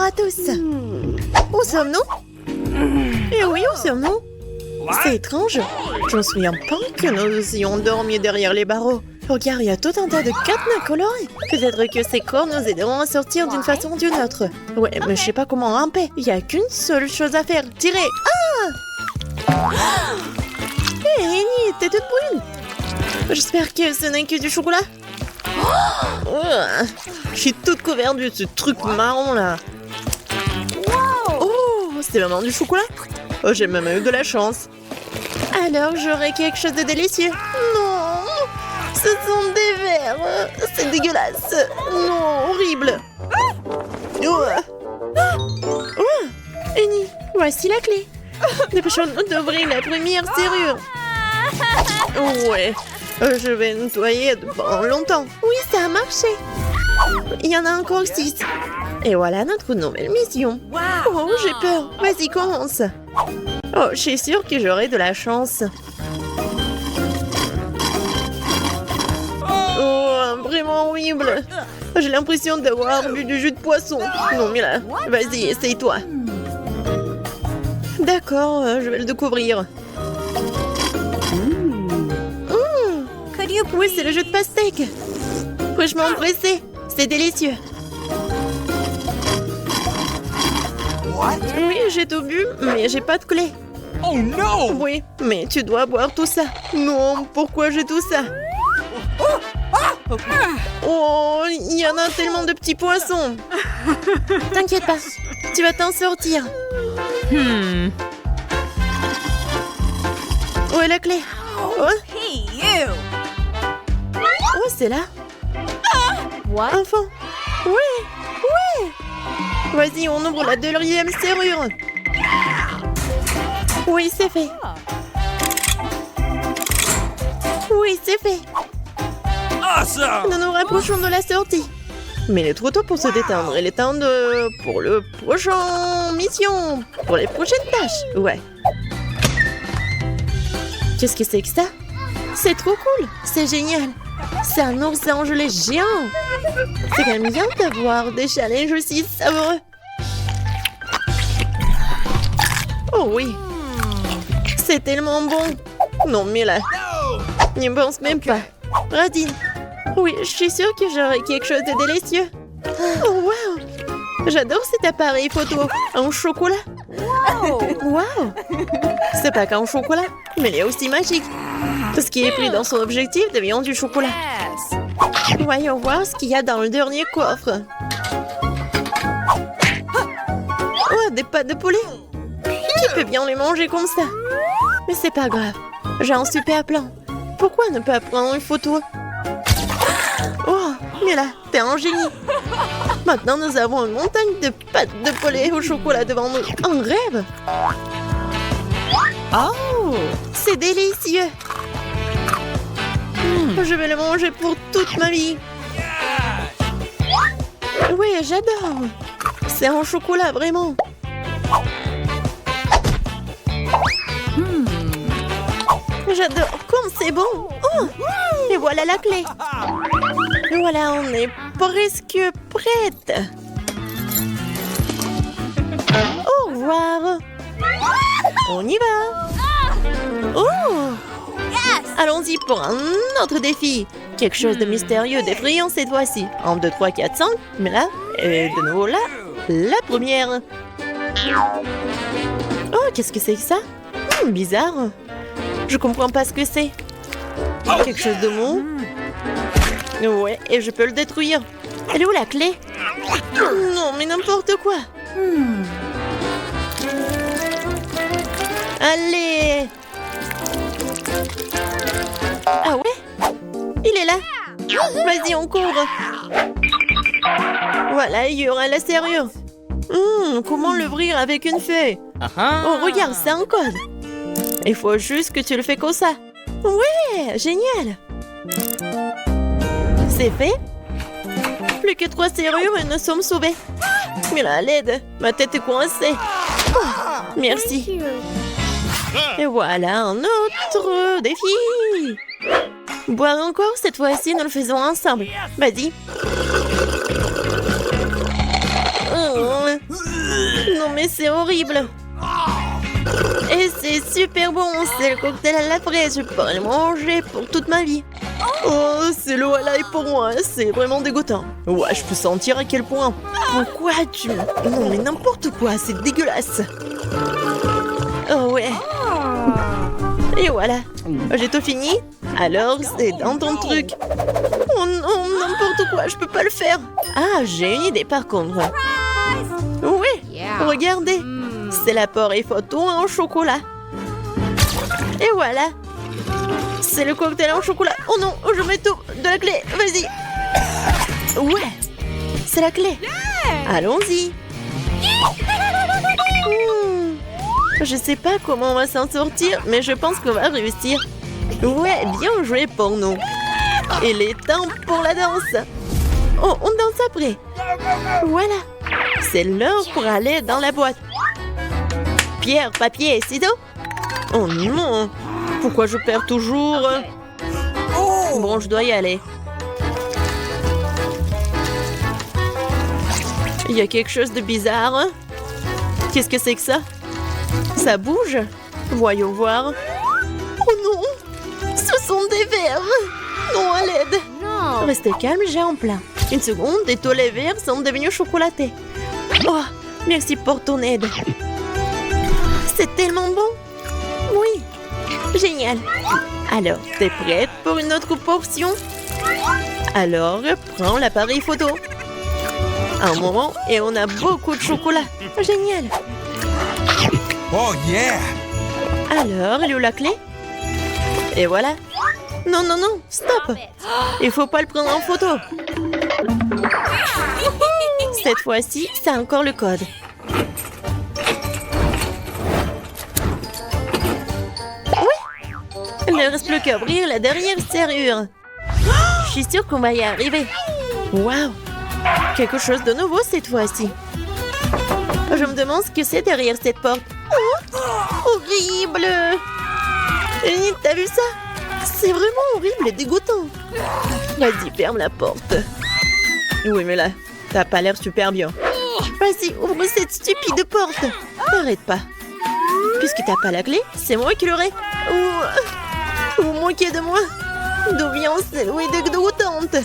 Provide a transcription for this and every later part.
à tous. Où sommes-nous? Eh oui, où sommes-nous? C'est étrange. Je me souviens pas que nous ayons dormi derrière les barreaux. Regarde, il y a tout un tas de cadenas colorés. Peut-être que ces corps nous aideront à sortir d'une façon ou d'une autre. Ouais, mais je sais pas comment ramper. Il y a qu'une seule chose à faire. Tirer. Ah! Hé, Annie, t'es toute brune. J'espère que ce n'est que du chocolat. Je suis toute couverte de ce truc marron là. Oh, c'est vraiment du chocolat? Oh, j'ai même eu de la chance. Alors, j'aurai quelque chose de délicieux. Non, ce sont des vers. C'est dégueulasse. Non, horrible. Annie, voici la clé. Dépêchons-nous d'ouvrir la première serrure. Ouais, je vais nettoyer pendant longtemps. Oui, ça a marché. Il y en a encore 6. Et voilà notre nouvelle mission. Oh, j'ai peur. Vas-y, commence. Oh, je suis sûre que j'aurai de la chance. Oh, vraiment horrible. J'ai l'impression d'avoir bu du jus de poisson. Non, mais là, vas-y, essaye-toi. D'accord, je vais le découvrir. Oui, c'est le jus de pastèque. Fraîchement pressé. C'est délicieux. Oui, j'ai tout bu, mais j'ai pas de clé. Oh non! Oui, mais tu dois boire tout ça. Non, pourquoi j'ai tout ça? Oh, il y en a tellement de petits poissons. T'inquiète pas, tu vas t'en sortir. Où est la clé? Oh, oh, c'est là. Enfant. Oui. Vas-y, on ouvre la 2e serrure. Oui, c'est fait. Oui, c'est fait. Awesome! Nous nous rapprochons de la sortie. Mais il est trop tôt pour se détendre. Il est temps pour le prochain mission. Pour les prochaines tâches. Ouais. Qu'est-ce que c'est que ça? C'est trop cool. C'est génial. C'est un oursin gelé géant. C'est quand même bien d'avoir des challenges aussi savoureux. Oh oui. C'est tellement bon. Non, mais là, n'y pense même pas. Radine. Oui, je suis sûre que j'aurai quelque chose de délicieux. Oh, wow. J'adore cet appareil photo en chocolat. Wow. C'est pas qu'en chocolat, mais il est aussi magique. Tout ce qui est pris dans son objectif devient du chocolat. Voyons voir ce qu'il y a dans le dernier coffre. Oh, des pâtes de poulet. Qui peut bien les manger comme ça? Mais c'est pas grave. J'ai un super plan. Pourquoi ne pas prendre une photo? Oh, mais là, t'es un génie. Maintenant, nous avons une montagne de pâtes de poulet au chocolat devant nous. Un rêve. Oh, c'est délicieux. Je vais le manger pour toute ma vie. Oui, j'adore. C'est en chocolat, vraiment. J'adore. Comme c'est bon. Oh, et voilà la clé. Et voilà, on est presque prête. Au revoir. On y va. Oh. Allons-y pour un autre défi. Quelque chose de mystérieux, d'effrayant cette fois-ci. 1, 2, 3, 4, 5. Mais là, et de nouveau là, la première. Oh, qu'est-ce que c'est que ça? Bizarre. Je comprends pas ce que c'est. Quelque chose de mou. Ouais, et je peux le détruire. Elle est où la clé? Non, mais n'importe quoi. Allez. Ah ouais? Il est là. Vas-y, on court. Voilà, il y aura la serrure. Comment l'ouvrir avec une feuille? Oh, regarde, c'est un code. Il faut juste que tu le fais comme ça. Ouais, génial. C'est fait. Plus que 3 serrures et nous sommes sauvés. Mais là, à l'aide, ma tête est coincée. Oh, merci. Et voilà un autre défi. Boire encore, cette fois-ci, nous le faisons ensemble. Vas-y. mais c'est horrible. Et c'est super bon, c'est le cocktail à la fraise, je pourrais le manger pour toute ma vie. Oh, c'est le highlight pour moi, c'est vraiment dégoûtant. Ouais, je peux sentir à quel point. Pourquoi tu... Non mais n'importe quoi, c'est dégueulasse. Oh ouais. Et voilà, j'ai tout fini. Alors c'est dans ton truc. Oh non, n'importe quoi, je peux pas le faire. Ah, j'ai une idée par contre. Oui, regardez. C'est l'appareil photo en chocolat. Et voilà. C'est le cocktail en chocolat. Oh non, je mets tout. De la clé, vas-y. Ouais, c'est la clé. Allons-y. Je sais pas comment on va s'en sortir, mais je pense qu'on va réussir. Ouais, bien joué pour nous. Il est temps pour la danse. Oh, on danse après. Voilà. C'est l'heure pour aller dans la boîte. Pierre, papier, ciseaux. Oh non. Pourquoi je perds toujours? Bon, je dois y aller. Il y a quelque chose de bizarre. Qu'est-ce que c'est que ça? Ça bouge? Voyons voir. Oh non! Ce sont des vers! Non, à l'aide! Restez calme, j'ai en plein. Une seconde, et tous les verres sont devenus chocolatés. Oh, merci pour ton aide. C'est tellement bon! Oui! Génial! Alors, t'es prête pour une autre portion? Alors, prends l'appareil photo. Un moment, et on a beaucoup de chocolat. Génial! Oh yeah! Alors, elle est où la clé? Et voilà. Non, non, non, stop! Il faut pas le prendre en photo. Cette fois-ci, c'est encore le code. Oui! Il ne reste plus qu'à ouvrir la dernière serrure. Je suis sûre qu'on va y arriver. Waouh! Quelque chose de nouveau cette fois-ci. Je me demande ce que c'est derrière cette porte. Oh, horrible! T'as vu ça? C'est vraiment horrible et dégoûtant. Vas-y, ferme la porte. Oui, mais là, t'as pas l'air super bien. Vas-y, ouvre cette stupide porte. T'arrêtes pas. Puisque t'as pas la clé, c'est moi qui l'aurai. Vous moquez de moi? D'où vient cette ouïe dégoûtante?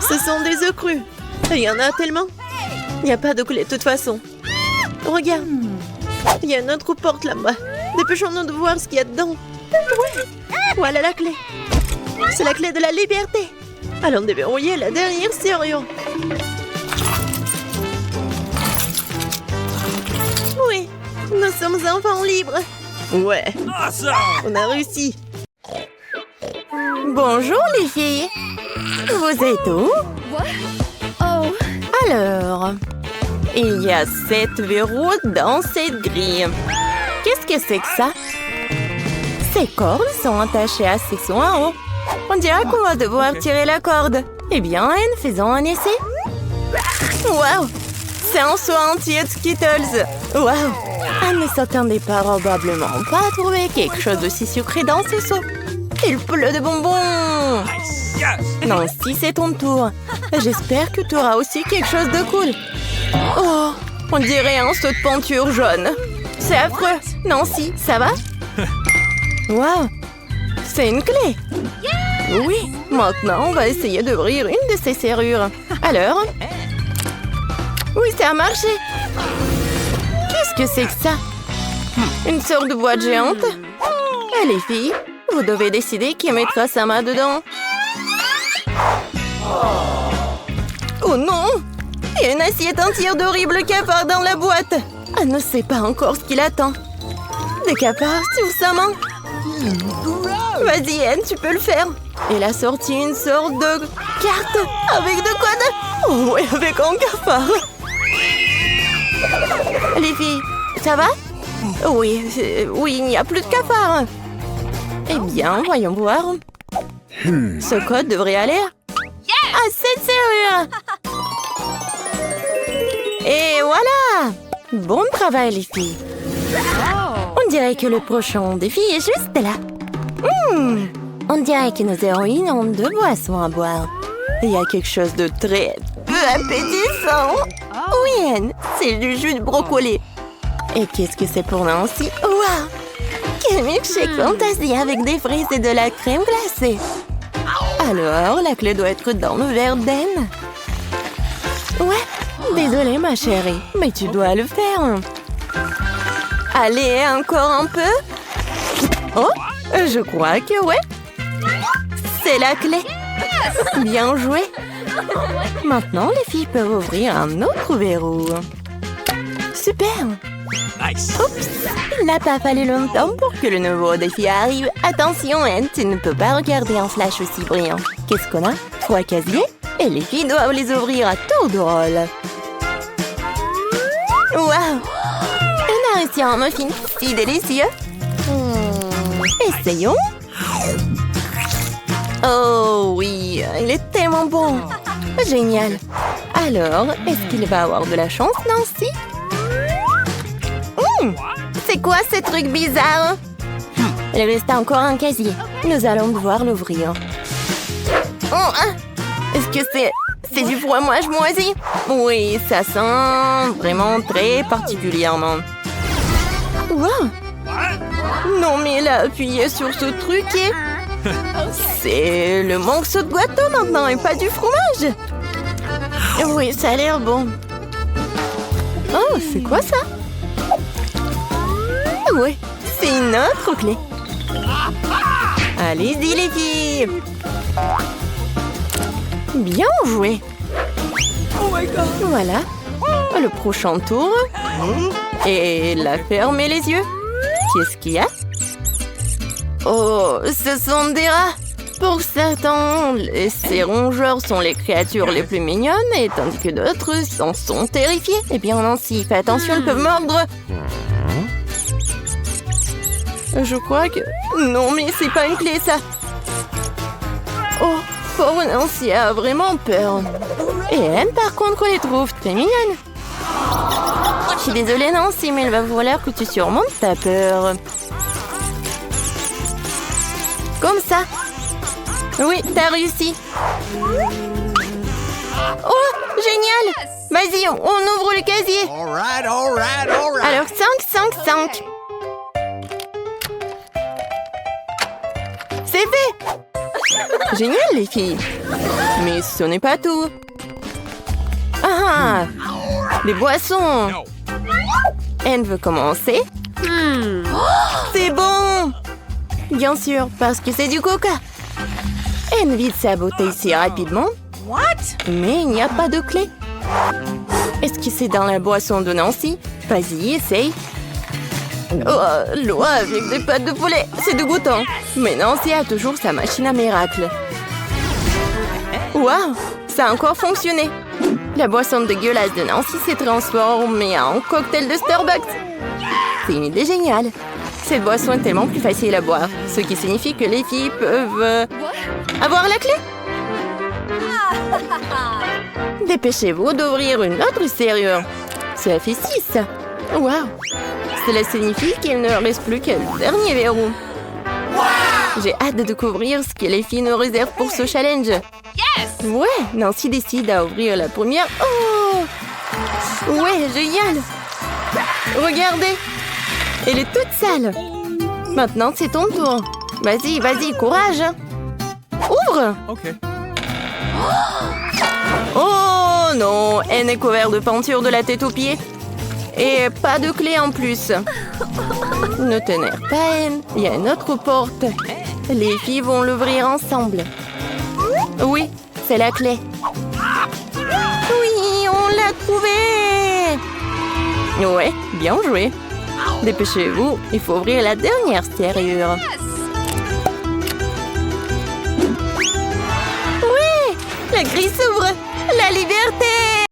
Ce sont des œufs crus. Il y en a tellement. Il n'y a pas de clé de toute façon. Regarde. Il y a une autre porte là-bas. Dépêchons-nous de voir ce qu'il y a dedans. Ouais. Voilà la clé. C'est la clé de la liberté. Allons déverrouiller la dernière serrure. Oui. Nous sommes enfants libres. Ouais. Awesome! On a réussi. Bonjour les filles. Vous êtes où? Oh. Alors, il y a 7 verrous dans cette grille. Qu'est-ce que c'est que ça? Ces cordes sont attachées à ces sons en haut. On dirait qu'on va devoir tirer la corde. Eh bien, Anne, faisons un essai. Waouh! C'est un seau entier de Skittles. Waouh! Anne ne s'attendait probablement pas à trouver quelque chose d'aussi sucré dans ce seau. Il pleut de bonbons. Yes! Nancy, c'est ton tour. J'espère que tu auras aussi quelque chose de cool. Oh, on dirait un seau de peinture jaune. C'est affreux. Nancy, ça va? Waouh, c'est une clé. Oui, maintenant, on va essayer d'ouvrir une de ces serrures. Alors? Oui, ça a marché. Qu'est-ce que c'est que ça? Une sorte de boîte géante? Les filles, vous devez décider qui mettra sa main dedans. Oh non! Il y a une assiette entière d'horribles cafards dans la boîte. Elle ne sait pas encore ce qu'il attend. Des cafards sur sa main. Vas-y, Anne, tu peux le faire. Elle a sorti une sorte de carte avec de quoi de... Oh oui, avec un cafard. Les filles, ça va? Oui, oui, il n'y a plus de cafards. Eh bien, voyons voir. Ce code devrait aller à cette serrure. Et voilà! Bon travail, les filles. On dirait que le prochain défi est juste là. On dirait que nos héroïnes ont 2 boissons à boire. Il y a quelque chose de très appétissant. Oui, Anne, c'est du jus de brocoli. Et qu'est-ce que c'est pour Nancy? Waouh! Quel milkshake fantastique avec des fraises et de la crème glacée. Alors, la clé doit être dans le verre d'Anne. Ouais, désolée ma chérie, mais tu dois le faire. Allez, encore un peu. Oh, je crois que ouais. C'est la clé. Bien joué. Maintenant, les filles peuvent ouvrir un autre verrou. Super. Nice. Oups, il n'a pas fallu longtemps pour que le nouveau défi arrive. Attention, Anne, tu ne peux pas regarder un flash aussi brillant. Qu'est-ce qu'on a? 3 casiers et les filles doivent les ouvrir à tour de rôle. Waouh! On a réussi un muffin si délicieux. Essayons. Oh oui, il est tellement bon. Génial. Alors, est-ce qu'il va avoir de la chance, Nancy? C'est quoi ce truc bizarre? Il reste encore un casier. Nous allons devoir l'ouvrir. Oh, est-ce que c'est du fromage moisi? Oui, ça sent vraiment très particulièrement. Wow! Non, mais il a appuyé sur ce truc et... C'est le morceau de gâteau maintenant et pas du fromage. Oui, ça a l'air bon. Oh, c'est quoi ça? Oui, c'est une autre clé. Allez-y les filles. Bien joué. Oh my God. Voilà. Le prochain tour. Et la fermez les yeux. Qu'est-ce qu'il y a? Oh, ce sont des rats. Pour certains, ces rongeurs sont les créatures les plus mignonnes, et tandis que d'autres en sont terrifiés. Eh bien, Nancy, fais attention, ils peuvent mordre. Je crois que... Non, mais c'est pas une clé, ça. Oh, pauvre Nancy a vraiment peur. Et Anne, par contre, les trouve très mignonnes. Je suis désolée, Nancy, mais il va falloir que tu surmontes ta peur. Comme ça. Oui, t'as réussi. Oh, génial. Vas-y, on ouvre le casier. All right, all right, all right. Alors, 5, 5, 5. C'est fait. Génial, les filles. Mais ce n'est pas tout. Ah, les boissons. No. Anne veut commencer. C'est bon. Bien sûr, parce que c'est du coca. Anne vide sa bouteille si rapidement. What? Mais il n'y a pas de clé. Est-ce que c'est dans la boisson de Nancy? Vas-y, essaye. Oh, l'eau avec des pâtes de poulet, c'est dégoûtant. Mais Nancy a toujours sa machine à miracle. Waouh, ça a encore fonctionné. La boisson dégueulasse de Nancy s'est transformée en cocktail de Starbucks. C'est une idée géniale. Cette boisson est tellement plus facile à boire, ce qui signifie que les filles peuvent... avoir la clé. Dépêchez-vous d'ouvrir une autre serrure. Cela fait 6. Waouh! Cela signifie qu'il ne reste plus qu'un dernier verrou. J'ai hâte de découvrir ce que les filles nous réservent pour ce challenge. Ouais, Nancy décide à ouvrir la première. Oh! Ouais, génial! Regardez! Elle est toute sale. Maintenant, c'est ton tour. Vas-y, vas-y, courage. Ouvre! Okay. Oh non, elle est couverte de peinture de la tête aux pieds. Et pas de clé en plus. Ne t'énerve pas, Anne. Il y a une autre porte. Les filles vont l'ouvrir ensemble. Oui, c'est la clé. Oui, on l'a trouvée. Ouais, bien joué. Dépêchez-vous, il faut ouvrir la dernière serrure. Oui, la grille s'ouvre. La liberté!